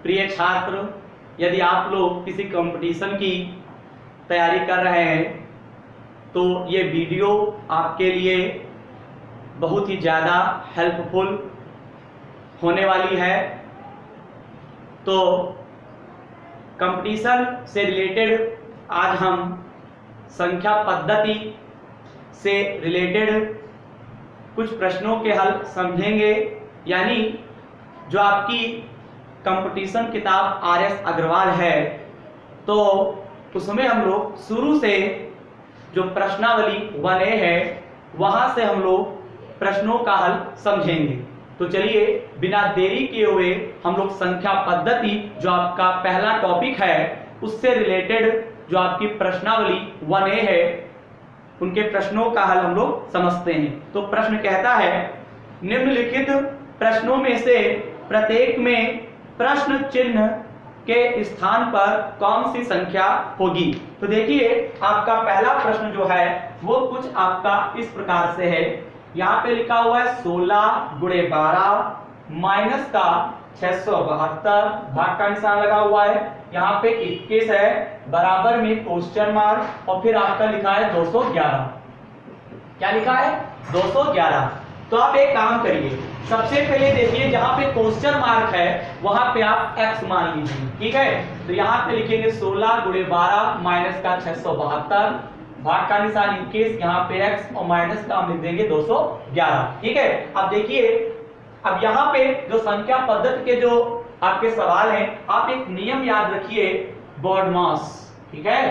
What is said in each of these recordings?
प्रिय छात्र, यदि आप लोग किसी कंपटीशन की तैयारी कर रहे हैं तो ये वीडियो आपके लिए बहुत ही ज़्यादा हेल्पफुल होने वाली है। तो कंपटीशन से रिलेटेड आज हम संख्या पद्धति से रिलेटेड कुछ प्रश्नों के हल समझेंगे। यानी जो आपकी कंपटीशन किताब आर.एस. अग्रवाल है तो उसमें हम लोग शुरू से जो प्रश्नावली 1A है वहां से हम लोग प्रश्नों का हल समझेंगे। तो चलिए बिना देरी किए हुए हम लोग संख्या पद्धति जो आपका पहला टॉपिक है उससे रिलेटेड जो आपकी प्रश्नावली 1A है उनके प्रश्नों का हल हम लोग समझते हैं। तो प्रश्न कहता है, निम्नलिखित प्रश्नों में से प्रत्येक में प्रश्न चिन्ह के स्थान पर कौन सी संख्या होगी। तो देखिए आपका पहला प्रश्न जो है वो कुछ आपका इस प्रकार से है। यहाँ पे लिखा हुआ है 16 गुणे 12 माइनस का 672, भाग का निशान लगा हुआ है। यहाँ पे 21 है, बराबर में क्वेश्चन मार्क और फिर आपका लिखा है 211। क्या लिखा है? 211। तो आप एक काम करिए, सबसे पहले देखिए जहां पे क्वेश्चन मार्क है वहां पे आप x मान लीजिए, ठीक है। तो यहाँ पे लिखेंगे 16 गुणे 12 माइनस का 672, भाग का निशान 21, यहाँ पे x और माइनस का हम लिख देंगे 211, ठीक है। अब देखिए, अब यहाँ पे जो संख्या पद्धति के जो आपके सवाल हैं, आप एक नियम याद रखिए, BODMAS, ठीक है।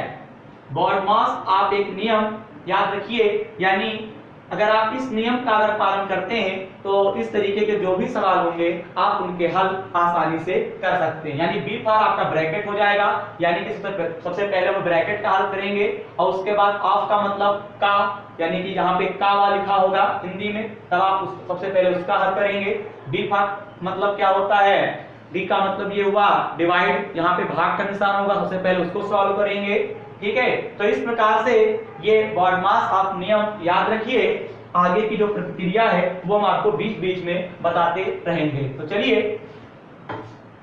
BODMAS आप एक नियम याद रखिए, यानी अगर आप इस नियम का अगर पालन करते हैं तो इस तरीके के जो भी सवाल होंगे आप उनके हल आसानी से कर सकते हैं। यानी बी फॉर आपका ब्रैकेट हो जाएगा, यानी कि सबसे पहले वो ब्रैकेट का हल करेंगे और उसके बाद ऑफ का मतलब का, यानी कि जहां पे का वा लिखा होगा हिंदी में तब आप सबसे पहले उसका हल करेंगे। डी फॉर मतलब क्या होता है? डी का मतलब ये हुआ डिवाइड, यहाँ पे भाग का निशान होगा, सबसे पहले उसको सॉल्व करेंगे, ठीक है। तो इस प्रकार से ये BODMAS आप नियम याद रखिए, आगे की जो प्रक्रिया है वो हम आपको बीच बीच में बताते रहेंगे। तो चलिए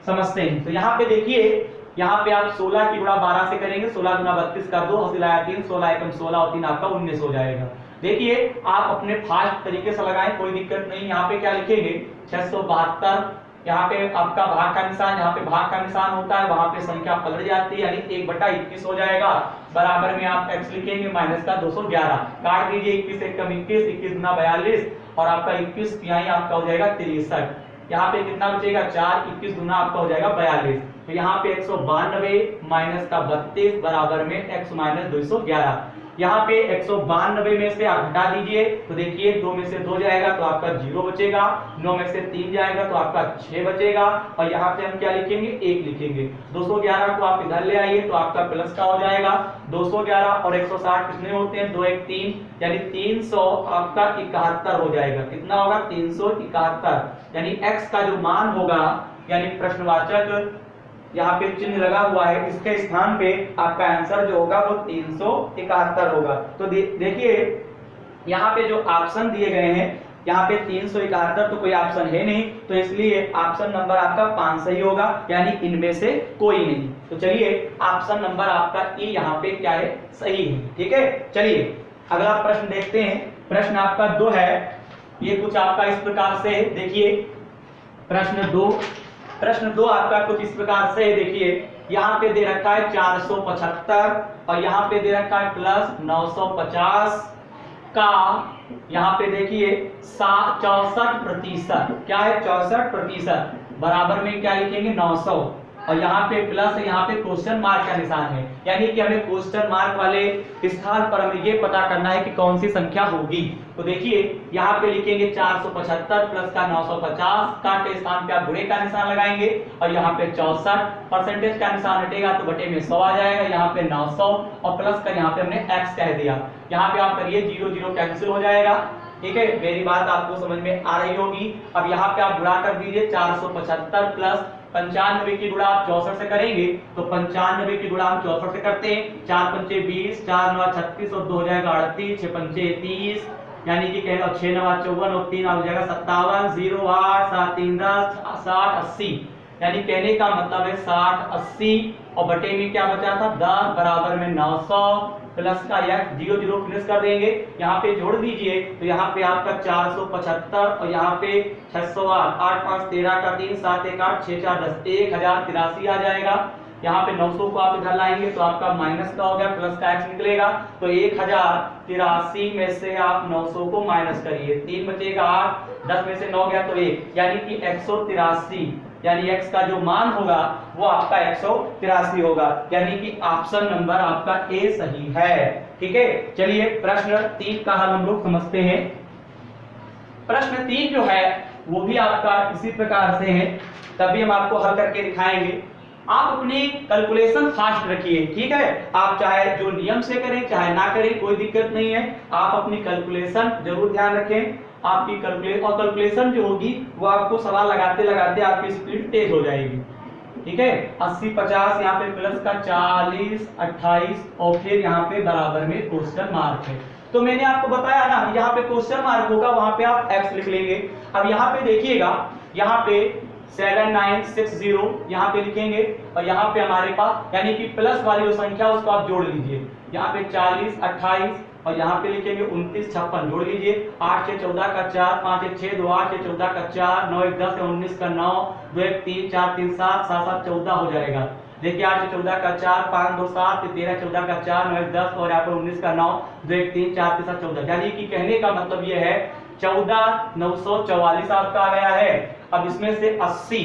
समझते हैं। तो यहाँ पे देखिए, यहाँ पे आप 16 की गुणा 12 से करेंगे, 16 गुना 32 कर दो, हासिल आया 3, 16 एकम 16 और 3 आपका 19 हो जाएगा। देखिए आप अपने फास्ट तरीके से लगाएं, कोई दिक्कत नहीं। यहाँ पे क्या लिखेंगे? 672, यहाँ पे आपका भाग का निशान, यहाँ पे भाग का निशान होता है, वहां पे संख्या पलट जाती है, यानी 1/21 हो जाएगा। बराबर में आप x लिखेंगे माइनस का 211, काट दीजिए 21 एकम 21, 21 गुना 42 और आपका 21 यहाँ आपका हो जाएगा 63। यहाँ पे कितना बचेगा? 4, 21 गुना आपका हो जाएगा 42। तो यहाँ पे 192 माइनस का 32 बराबर में x माइनस 211। यहाँ पे 192 में से आप हटा दीजिए तो देखिए 2 में से 2 जाएगा तो आपका 0 बचेगा, 9 में से 3 जाएगा तो आपका 6 बचेगा और यहाँ पे हम क्या लिखेंगे? 1 लिखेंगे। 211 को आप इधर ले आइए तो आपका प्लस का हो जाएगा। 211 और 160 कितने होते हैं? 2 1 3, यानी 300 आपका 71 हो जाएगा। कितना होगा? 371, यानी x का जो मान होगा, यानी प्रश्नवाचक यहाँ पे चिन्ह लगा हुआ है, इसके स्थान पे आपका आंसर जो होगा वो 371 होगा। तो देखिए यहाँ पे जो ऑप्शन दिए गए हैं, यहाँ पे 371 तो कोई ऑप्शन है नहीं, तो इसलिए ऑप्शन नंबर आपका 5 सही होगा, यानी इनमें से कोई नहीं। तो चलिए ऑप्शन नंबर आपका ई यहाँ पे क्या है? सही है, ठीक है। चलिए अगला प्रश्न देखते हैं। प्रश्न आपका 2 है, ये कुछ आपका इस प्रकार से, देखिए प्रश्न 2 आपका कुछ इस प्रकार से, देखिए यहाँ पे दे रखा है 475 और यहाँ पे दे रखा है प्लस 950 का, यहाँ पे देखिए 64%, क्या है? 64%, बराबर में क्या लिखेंगे? 900 और यहाँ पे प्लस, यहाँ पे क्वेश्चन मार्क का निशान है, यानी कि हमें क्वेश्चन मार्क वाले स्थान पर हमें ये पता करना है कि कौन सी संख्या होगी। तो देखिए यहाँ पे लिखेंगे 475 प्लस का 950 का के स्थान पे आप गुणे का निशान लगाएंगे और यहाँ पे 64% का निशान हटेगा तो बटे में 100 आ जाएगा। यहाँ पे 900 और प्लस का यहाँ पे हमने x कह दिया, यहाँ पे आप करिए 0 0 कैंसिल हो जाएगा, ठीक है। मेरी बात आपको समझ में आ रही होगी। अब यहाँ पे आप गुणा कर दीजिए, 475 प्लस 95 की गुणा आप 64 से करेंगे तो 95 की गुणा हम 64 से करते हैं, 4 पंचे 20, 4 9 36 और 2 हो जाएगा 38, 6 पंचे 30, यानी कि 6 9 54 और 3 हो जाएगा 57, 0 8 7 3 10 60 80, यानी कहने का मतलब है 60 80 और बटे में क्या बचा था 10 बराबर में 900 प्लस का यह 0 0 फिनिश कर देंगे, यहाँ पे जोड़ दीजिए तो यहाँ पे आपका 475 और यहाँ पे 608 8 5 13 का 3 7 1 8 6 4 10 1083 आ जाएगा। यहाँ पे 900 को आप इधर लाएंगे तो आपका माइनस का हो गया, प्लस का x निकलेगा, तो 1083 में से आप 900 को माइनस करिए, 3 बचेगा 8, 10 में से 9 गया तो 1, यानी कि 183, यानी x का जो मान होगा वो आपका 183 होगा, यानी कि ऑप्शन नंबर आपका ए सही है। ठीक है, चलिए प्रश्न 3 का हल हम लोग समझते हैं। प्रश्न 3 जो है वो भी आपका इसी प्रकार से है, तभी हम आपको हल करके दिखाएंगे। आप अपनी कैलकुलेशन फास्ट रखिए, ठीक है, आप चाहे जो नियम से करें चाहे ना करें कोई दिक्कत नहीं है, आप अपनी कैलकुलेशन जरूर ध्यान रखें। आपकी कैलकुलेशन जो होगी वो आपको सवाल लगाते लगाते आपकी स्पीड तेज हो जाएगी। ठीक है, 80 50 यहाँ पे प्लस का 40 28 और फिर यहाँ पे बराबर में क्वेश्चन मार्क है। तो मैंने आपको बताया ना, यहाँ पे क्वेश्चन मार्क होगा, वहां पे आप x लिख लेंगे। अब यहाँ पे देखिएगा, यहाँ पे 7960 यहाँ पे लिखेंगे और यहाँ पे हमारे पास यानी कि प्लस वाली जो संख्या उसको आप जोड़ लीजिए, यहाँ पे 40 28 और यहाँ पे लिखेंगे 29 56 जोड़ लीजिए, 8 6 14 का 4 5 1 6 2 8 6 14 का 4 9 1 10 19 का 9 2 1 3 4 3 7 7 7 14 हो जाएगा। देखिए 8 6 14 का 4 5 2 7 13 14 का 4 9 1 10 और यहाँ पर 19 का 9 2 1 3 4 3 7 14, यानी कि कहने का मतलब ये है 14,944 आपका आ गया है। अब इसमें से 80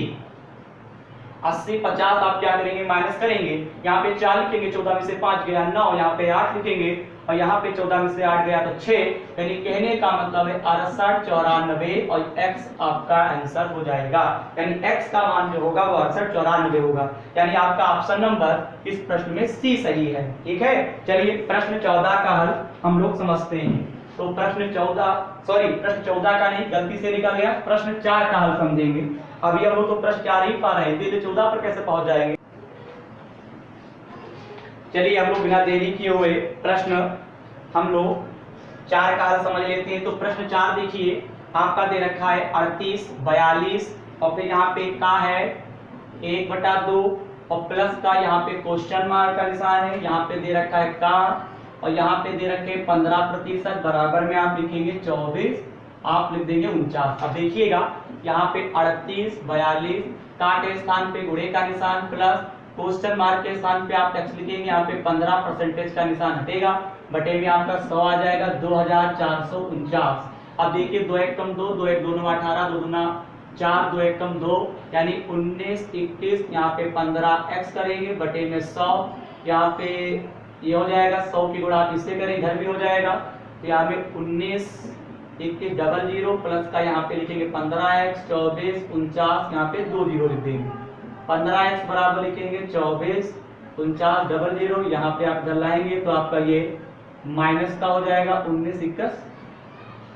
50 आप क्या करेंगे माइनस करेंगे, यहाँ पे 4 लिखेंगे, 14 में से 5 गया 9, यहाँ पे 8 लिखेंगे और यहाँ पे 14 में से 8 गया तो 6, यानी कहने का मतलब है 68 94 और x आपका आंसर हो जाएगा, यानी x का मान जो होगा वो 68 94 होगा, यानी आपका ऑप्शन नंबर इस प्रश्न में सी सही है। ठीक है, चलिए प्रश्न 14 का हल हम लोग समझते हैं। तो प्रश्न 14 का नहीं, गलती से निकल गया, प्रश्न 4 का हल समझेंगे। अभी हम लोग तो प्रश्न 4 ही पा रहे हैं, 14 पर कैसे पहुंच जाएंगे। चलिए हम लोग बिना देरी किए हुए प्रश्न हम लोग 4 का हल समझ लेते हैं। तो प्रश्न 4 देखिए, आपका दे रखा है 38 42 और फिर यहाँ पे का है 1/2 और प्लस का यहाँ पे क्वेश्चन मार्क का निशान है, यहाँ पे दे रखा है का और यहाँ पे दे रखे 15% बराबर में आप लिखेंगे 24, आप लिख देंगे 49। अब देखिएगा यहाँ पे 38 42 का के स्थान पे गुणे का निशान प्लस क्वेश्चन मार्क के स्थान पे आप x लिखेंगे, यहाँ पे 15% का निशान हटेगा, बटे में आपका 100 आ जाएगा 2449। अब देखिए 2 1 कम 2 2 1 2 9 18 2 2 4 2 1 कम 2 यानी 19 21, यहाँ पे 15x करेंगे बटे में 100, यहाँ पे ये हो जाएगा 100 की गुणा आप इससे करें इधर भी हो जाएगा, तो यहाँ पे 19 21 00 प्लस का यहाँ पे लिखेंगे 15x 24 49, यहाँ पे 2 0 लिख देंगे, 15x बराबर लिखेंगे 24 49 00, यहाँ पे आप इधर लाएंगे तो आपका ये माइनस का हो जाएगा 19 21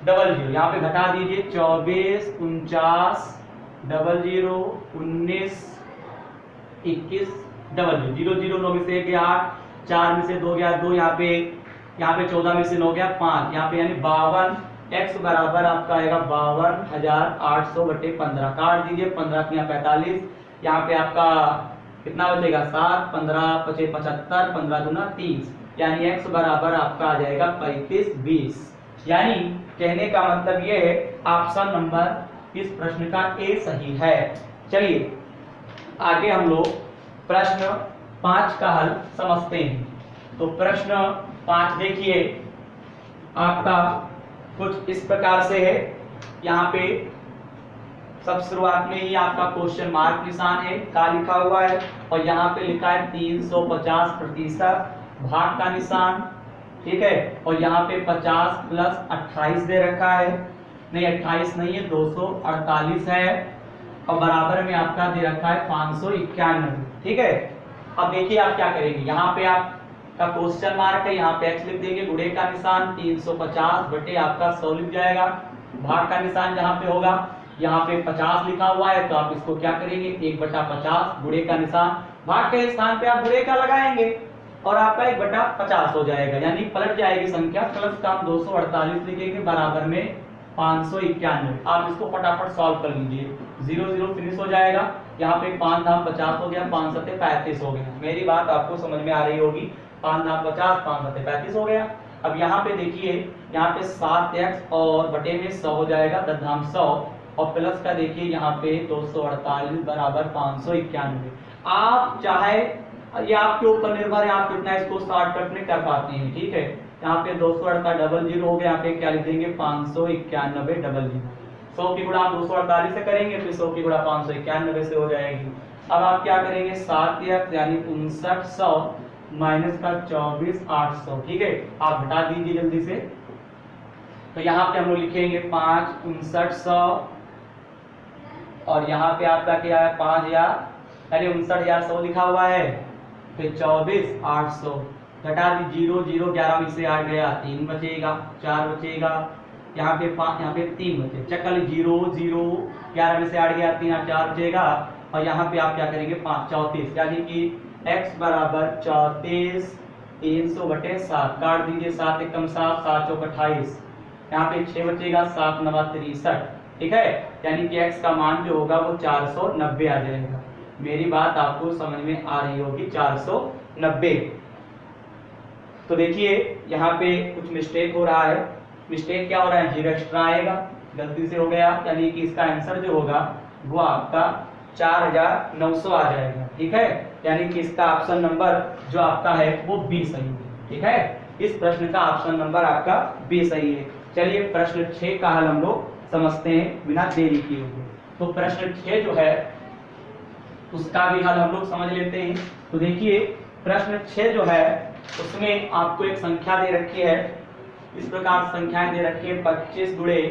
00, यहाँ पे घटा दीजिए 24 49 00 19 21 00 0 0 9 में से 1 गया 8 4 में से 2 गया 2, यहाँ पे 14 में से 9 गया 5, यहाँ पे यानी 52, x बराबर आपका आएगा 52,800 बटे 15, काट दीजिए 15 यहाँ 45, यहाँ पे आपका कितना बचेगा 7 15 पचे 75 15 दूना 30, यानी x बराबर आपका आ जाएगा 35 20, यानी कहने का मतलब ये है ऑप्शन नंबर इस प्रश्न का ए सही है। चलिए आगे हम लोग प्रश्न 5 का हल समझते हैं। तो प्रश्न 5 देखिए आपका कुछ इस प्रकार से है, यहाँ पे सब शुरुआत में ही आपका क्वेश्चन मार्क निशान है, का लिखा हुआ है और यहाँ पे लिखा है 350% भाग का निशान, ठीक है, और यहाँ पे 50 प्लस 28 दे रखा है, नहीं 28 नहीं है 248 है और बराबर में आपका दे रखा है 591, ठीक है। अब देखिए आप क्या करेंगे, यहाँ पे आपका क्वेश्चन मार्क है, यहाँ पे x लिख देंगे, गुणे का निशान 350 बटे आपका 100 लिख जाएगा, भाग का निशान जहाँ पे होगा यहाँ पे 50 लिखा हुआ है तो आप इसको क्या करेंगे 1/50, गुणे का निशान भाग के स्थान पे आप गुणे का लगाएंगे और आपका 1/50 हो जाएगा, यानी पलट जाएगी संख्या, प्लस का हम 248 लिखेंगे बराबर में 591। आप इसको फटाफट सॉल्व कर लीजिए, 0 0 फिनिश हो जाएगा। यहाँ पे 5 धाम 50 हो गया, 5 सत्ते 35 हो गया। मेरी बात आपको समझ में आ रही होगी, 5 धाम 50, 5 सत्ते 35 हो गया। अब यहाँ पे देखिए, यहाँ पे 7x और बटे में 100 हो जाएगा, 10 धाम 100 और प्लस का देखिए यहाँ पे 248 बराबर 591। आप चाहे, ये आपके ऊपर निर्भर है, आप कितना इसको शॉर्टकट में कर पाते हैं, ठीक है। यहाँ पे 248 डबल जीरो हो गया, यहाँ पे क्या लिख देंगे 591 डबल जीरो। 100 की गुणा आप 248 से करेंगे, फिर 100 की गुणा 591 से हो जाएगी। अब आप क्या करेंगे, 7x यानी 5900 माइनस का 24,800, ठीक है। आप घटा दीजिए जल्दी से। तो यहाँ पे हम लोग लिखेंगे 5 5900 और यहाँ पे आपका क्या है 5000 यानी 59,100 लिखा हुआ है, फिर 24,800 घटा दी 0 0 11 में से 8 गया, 3 बचेगा, 4 बचेगा, यहाँ पे 5, यहाँ पे 3 बचे, चक्कर 0 0 11 में से 8 गया, 3 8 4 बचेगा। और यहाँ पे आप क्या करेंगे 5 34 यानी कि x बराबर 34 300 बटे 7 काट दीजिए, 7 एकम 7 7 चौक 28, यहाँ पे 6 बचेगा, 7 9 63, ठीक है। यानी कि x का मान जो होगा वो 490 आ जाएगा। मेरी बात आपको समझ में आ रही होगी, 490। तो देखिए यहाँ पे कुछ मिस्टेक हो रहा है। मिस्टेक क्या हो रहा है, 0 एक्स्ट्रा आएगा, गलती से हो गया, यानी कि इसका आंसर जो होगा वो आपका 4900 आ जाएगा, ठीक है। यानी कि इसका ऑप्शन नंबर जो आपका है वो बी सही है, ठीक है। इस प्रश्न का ऑप्शन नंबर आपका बी सही है। चलिए प्रश्न 6 का हल हम लोग समझते हैं बिना देरी किए हुए। तो प्रश्न 6 जो है उसका भी हल हम लोग समझ लेते हैं। तो देखिए प्रश्न 6 जो है उसमें आपको एक संख्या दे रखी है, इस प्रकार संख्याएं दे रखी है 25 गुणे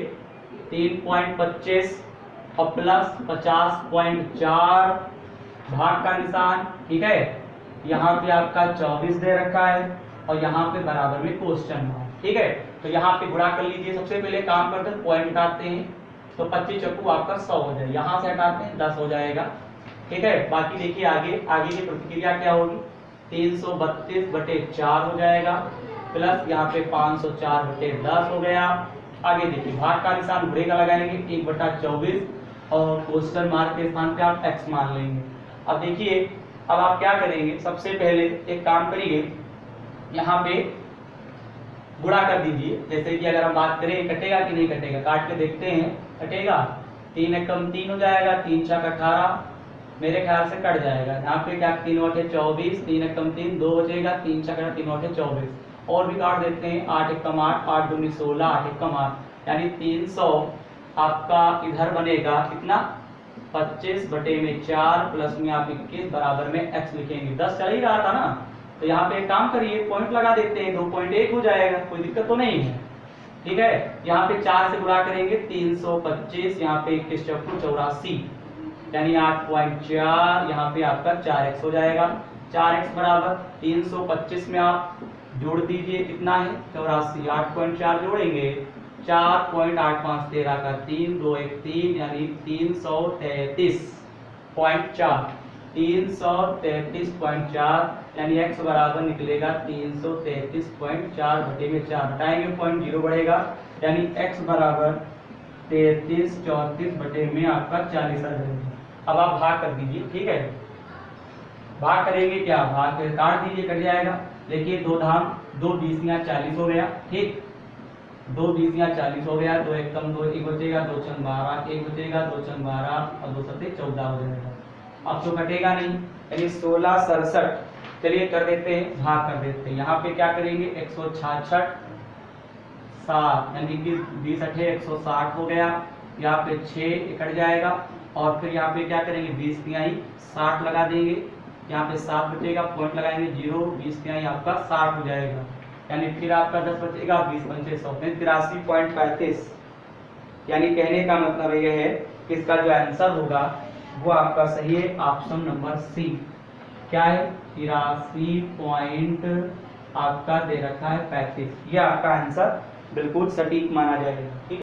3.25 और प्लस 50.4 भाग का निशान, ठीक है। यहाँ पे आपका 24 दे रखा है और यहाँ पे बराबर में क्वेश्चन मार्क, ठीक है। तो यहाँ पे गुणा कर लीजिए। सबसे पहले काम करते हैं पॉइंट हटाते हैं, तो 25 चक्कू आपका 100 हो जाए, यहाँ से हटाते हैं 10 हो जाएगा, ठीक है। बाकी देखिए आगे की प्रतिक्रिया क्या होगी, 332 बटे 4 हो जाएगा, प्लस यहाँ पे 504 बटे 10 हो गया। आगे देखिए भाग का निशान घुरे का लगाएंगे 1/24 और क्वेश्चन मार्क के स्थान पे आप x मान लेंगे। अब देखिए अब आप क्या करेंगे, सबसे पहले एक काम करिए, यहाँ पे गुणा कर दीजिए। जैसे कि अगर हम बात करें कटेगा कि नहीं कटेगा, काट के देखते हैं, कटेगा। 3 एकम 3 हो जाएगा, 3 छक 18, मेरे ख्याल से कट जाएगा। यहाँ पे क्या 3 8 24, 3 एकम 3 2 बचेगा, 3 छक 3 8 24 और भी काट देते हैं, 8 एकम 8 8 दूनी 16 8 एकम 8 यानी 300 आपका इधर बनेगा कितना 25 बटे में 4 प्लस में आप 21 बराबर में x लिखेंगे। 10 चल ही रहा था ना, तो यहाँ पे एक काम करिए पॉइंट लगा देते हैं, 2.1 हो जाएगा, कोई दिक्कत तो नहीं है, ठीक है। यहाँ पे 4 से गुणा करेंगे 325, यहाँ पे 21 चक्कू 84 यानी 8.4, यहाँ पे आपका 4x हो जाएगा। 4x बराबर 325 में आप जोड़ दीजिए कितना है 84, 8.4 जोड़ेंगे 4.85 13 का 3 2 1 3 यानी 333.4 333.4 यानी x बराबर निकलेगा 333.4 बटे में 4 हटाएंगे पॉइंट 0 बढ़ेगा यानी x बराबर 33 34 बटे में आपका 40 आ जाएगा। अब आप भाग कर दीजिए, ठीक है। भाग करेंगे क्या, भाग कर काट दीजिए, कट जाएगा। देखिए 2 धाम 2 20 40 हो गया, ठीक। 2 20 40 हो गया, 2 एकम 2 1 बचेगा, 2 छंग 12 1 बचेगा, 2 छंग 12 और 2 सत्ते 14 हो जाएगा। अब तो कटेगा नहीं यानी 16 67। चलिए कर देते हैं, भाग कर देते हैं। यहाँ पे क्या करेंगे 166 7 यानी कि 20 8 160 हो गया, यहाँ पे 6 कट जाएगा और फिर यहाँ पे क्या करेंगे 20 तिहाई 60 लगा देंगे, यहाँ पे 7 बचेगा, पॉइंट लगाएंगे 0, 20 तिहाई आपका 60 हो जाएगा यानी फिर आपका 10 बचेगा, 20 पंचे 100 83.35 यानी कहने का मतलब यह है कि इसका जो आंसर होगा वो आपका सही है, ऑप्शन नंबर सी। क्या है 83 पॉइंट आपका दे रखा है 35, ये आपका आंसर बिल्कुल सटीक माना जाएगा, ठीक है।